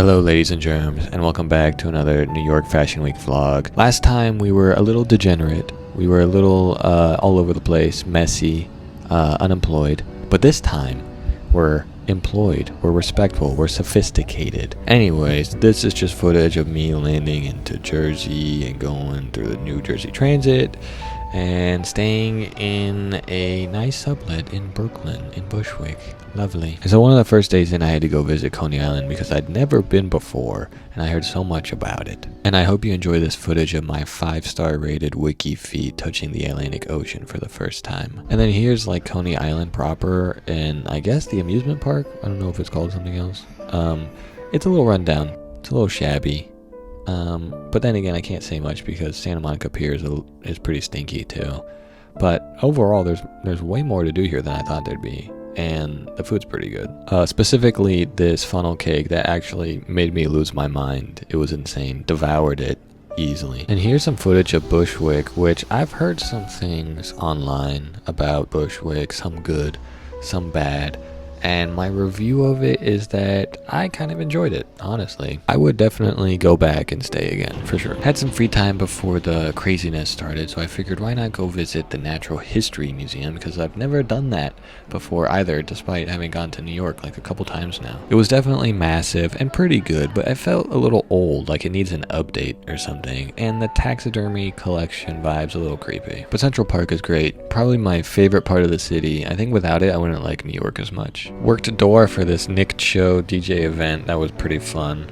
Hello ladies and germs, and welcome back to another New York Fashion Week vlog. Last time we were a little degenerate, we were a little all over the place, messy, unemployed, but this time we're employed, we're respectful, we're sophisticated. Anyways, this is just footage of me landing into Jersey and going through the New Jersey Transit and staying in a nice sublet in Brooklyn, in Bushwick. Lovely. So one of the first days in, I had to go visit Coney Island because I'd never been before, and I heard so much about it. And I hope you enjoy this footage of my 5-star rated wiki feet touching the Atlantic Ocean for the first time. And then here's like Coney Island proper, and I guess the amusement park. I don't know if it's called something else. It's a little rundown. It's a little shabby. But then again, I can't say much because Santa Monica Pier is pretty stinky too. But overall, there's way more to do here than I thought there'd be. And the food's pretty good. Specifically this funnel cake that actually made me lose my mind. It was insane. Devoured it easily. And here's some footage of Bushwick, which I've heard some things online about Bushwick, some good, some bad. And my review of it is that I kind of enjoyed it, honestly. I would definitely go back and stay again, for sure. Had some free time before the craziness started, so I figured why not go visit the Natural History Museum, because I've never done that before either, despite having gone to New York like a couple times now. It was definitely massive and pretty good, but it felt a little old, like it needs an update or something, and the taxidermy collection vibe's a little creepy. But Central Park is great, probably my favorite part of the city. I think without it, I wouldn't like New York as much. Worked a door for this Nick Show DJ event. That was pretty fun.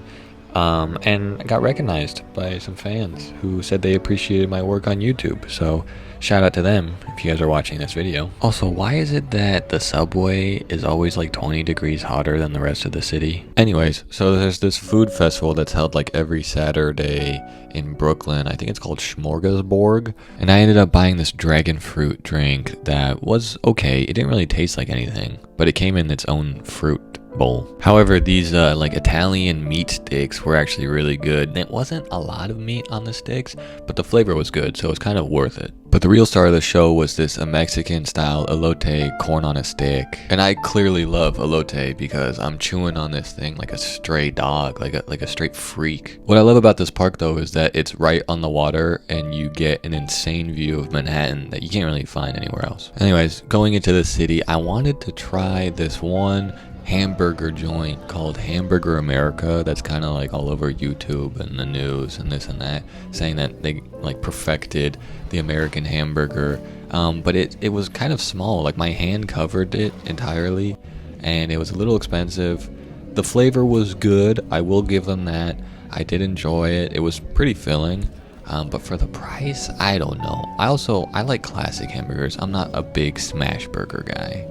And got recognized by some fans who said they appreciated my work on YouTube. So shout out to them if you guys are watching this video. Also, why is it that the subway is always like 20 degrees hotter than the rest of the city? Anyways, so there's this food festival that's held like every Saturday in Brooklyn. I think it's called Smorgasborg. And I ended up buying this dragon fruit drink that was okay. It didn't really taste like anything, but it came in its own fruit bowl. However, these like Italian meat sticks were actually really good. And it wasn't a lot of meat on the sticks, but the flavor was good, so it was kind of worth it. But the real star of the show was this Mexican style elote, corn on a stick. And I clearly love elote because I'm chewing on this thing like a stray dog, like a straight freak. What I love about this park though is that it's right on the water and you get an insane view of Manhattan that you can't really find anywhere else. Anyways, going into the city, I wanted to try this one hamburger joint called Hamburger America that's kind of like all over YouTube and the news and this and that, saying that they like perfected the American hamburger, but it was kind of small. Like my hand covered it entirely, and it was a little expensive. The flavor was good, I will give them that. I did enjoy it. It was pretty filling, but for the price, I don't know. I like classic hamburgers. I'm not a big smash burger guy.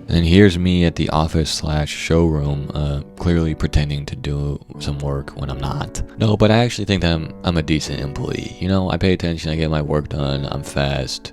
And here's me at the office/showroom, clearly pretending to do some work when I'm not. No, but I actually think that I'm a decent employee. You know, I pay attention, I get my work done, I'm fast,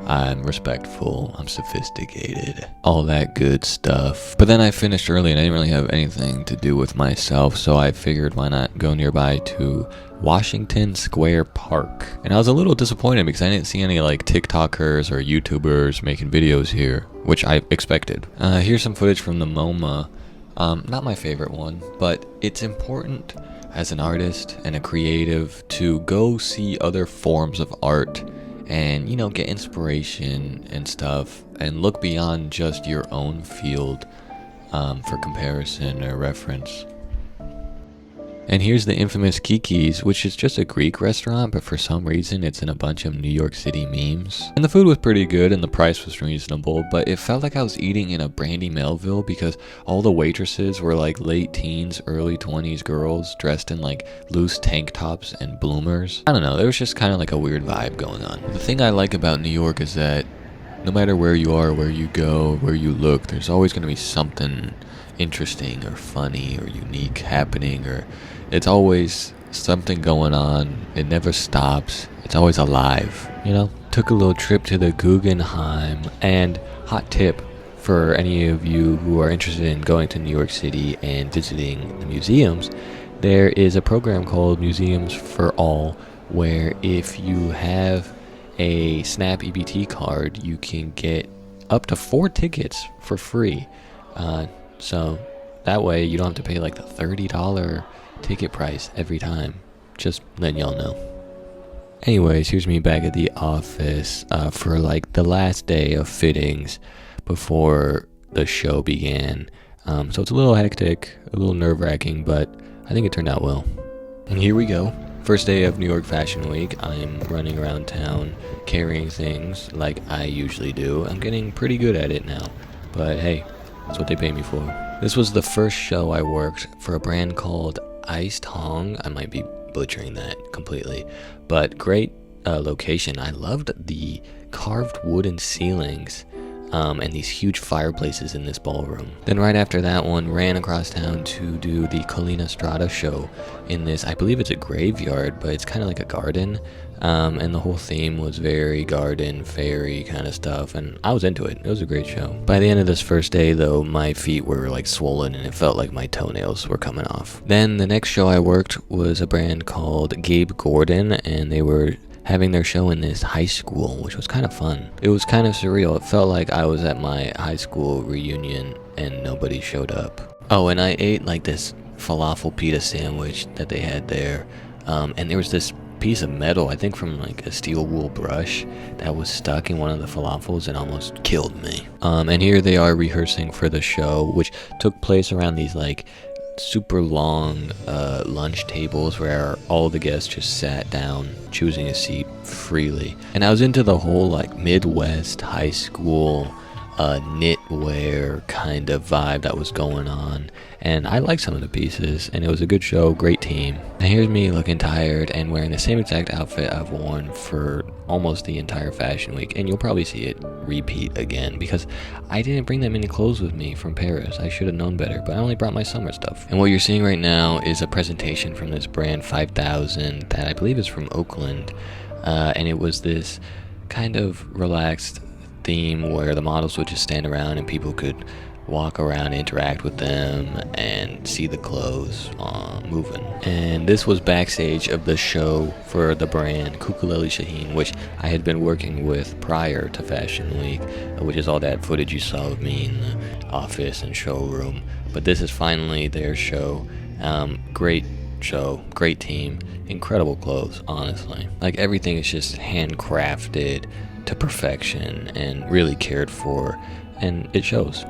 I'm respectful, I'm sophisticated, all that good stuff. But then I finished early and I didn't really have anything to do with myself, so I figured why not go nearby to Washington Square Park. And I was a little disappointed because I didn't see any like TikTokers or YouTubers making videos here, which I expected. Here's some footage from the MoMA. Not my favorite one, but it's important as an artist and a creative to go see other forms of art and, you know, get inspiration and stuff and look beyond just your own field for comparison or reference. And here's the infamous Kiki's, which is just a Greek restaurant, but for some reason it's in a bunch of New York City memes. And the food was pretty good and the price was reasonable, but it felt like I was eating in a Brandy Melville because all the waitresses were like late teens, early 20s girls dressed in like loose tank tops and bloomers. I don't know, there was just kind of like a weird vibe going on. The thing I like about New York is that no matter where you are, where you go, where you look, there's always going to be something interesting or funny or unique happening, or it's always something going on. It never stops. It's always alive, you know? Took a little trip to the Guggenheim, and hot tip for any of you who are interested in going to New York City and visiting the museums, there is a program called Museums for All, where if you have a Snap EBT card, you can get up to 4 tickets for free. So that way you don't have to pay like the $30 ticket price every time. Just letting y'all know. Anyways, here's me back at the office for like the last day of fittings before the show began. So it's a little hectic, a little nerve-wracking, but I think it turned out well. And here we go. First day of New York Fashion Week. I'm running around town carrying things like I usually do. I'm getting pretty good at it now, but hey, that's what they pay me for. This was the first show I worked for a brand called Iced Hong. I might be butchering that completely, but great location. I loved the carved wooden ceilings and these huge fireplaces in this ballroom. Then right after that one, ran across town to do the Colina Strada show in this, I believe it's a graveyard, but it's kind of like a garden, and the whole theme was very garden, fairy kind of stuff, and I was into it. It was a great show. By the end of this first day though, my feet were like swollen and it felt like my toenails were coming off. Then the next show I worked was a brand called Gabe Gordon, and they were having their show in this high school, which was kind of fun. It was kind of surreal. It felt like I was at my high school reunion and nobody showed up. Oh, and I ate like this falafel pita sandwich that they had there, and there was this piece of metal, I think from like a steel wool brush, that was stuck in one of the falafels and almost killed me. And here they are rehearsing for the show, which took place around these like super long lunch tables where all the guests just sat down choosing a seat freely. And I was into the whole like Midwest high school knitwear kind of vibe that was going on, and I liked some of the pieces, and it was a good show, great team. And here's me looking tired and wearing the same exact outfit I've worn for almost the entire fashion week, and you'll probably see it repeat again because I didn't bring that many clothes with me from Paris. I should have known better, but I only brought my summer stuff. And what you're seeing right now is a presentation from this brand 5000 that I believe is from Oakland, and it was this kind of relaxed theme where the models would just stand around and people could walk around, interact with them, and see the clothes moving. And this was backstage of the show for the brand Kukuleli Shaheen, which I had been working with prior to Fashion Week, which is all that footage you saw of me in the office and showroom. But this is finally their show. Great show, great team, incredible clothes, honestly. Like everything is just handcrafted to perfection and really cared for, and it shows.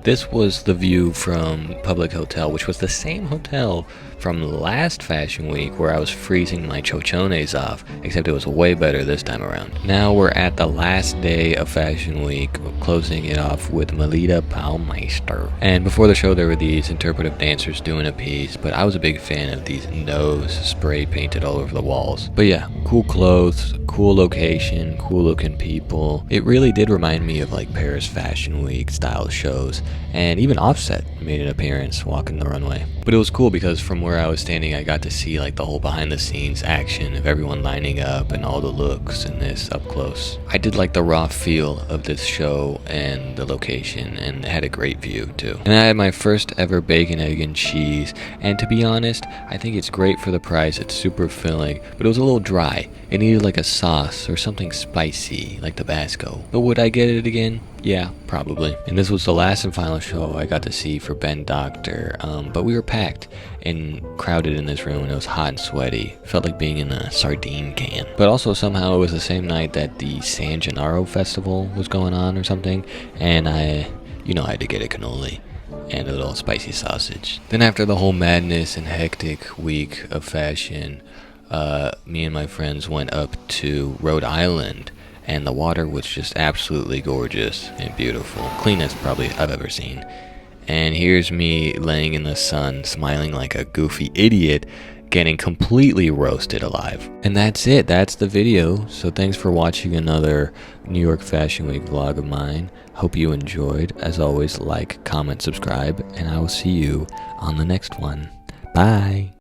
This was the view from Public Hotel, which was the same hotel from last Fashion Week where I was freezing my chochones off, except it was way better this time around. Now we're at the last day of Fashion Week, closing it off with Melita Baumeister. And before the show there were these interpretive dancers doing a piece, but I was a big fan of these nose spray painted all over the walls. But yeah, cool clothes, cool location, cool looking people. It really did remind me of like Paris Fashion Week style shows, and even Offset made an appearance walking the runway. But it was cool because from where I was standing I got to see like the whole behind the scenes action of everyone lining up and all the looks in this up close. I did like the raw feel of this show and the location, and it had a great view too. And I had my first ever bacon, egg, and cheese, and to be honest, I think it's great for the price. It's super filling, but it was a little dry. It needed like a sauce or something spicy like Tabasco. But would I get it again? Yeah, probably. And this was the last and final show I got to see for Ben Doctor, but we were packed and crowded in this room, and it was hot and sweaty. Felt like being in a sardine can. But also somehow it was the same night that the San Gennaro festival was going on or something, and I had to get a cannoli and a little spicy sausage. Then after the whole madness and hectic week of fashion, me and my friends went up to Rhode Island, and the water was just absolutely gorgeous and beautiful. Cleanest probably I've ever seen. And here's me laying in the sun, smiling like a goofy idiot, getting completely roasted alive. And that's it. That's the video. So thanks for watching another New York Fashion Week vlog of mine. Hope you enjoyed. As always, like, comment, subscribe, and I will see you on the next one. Bye.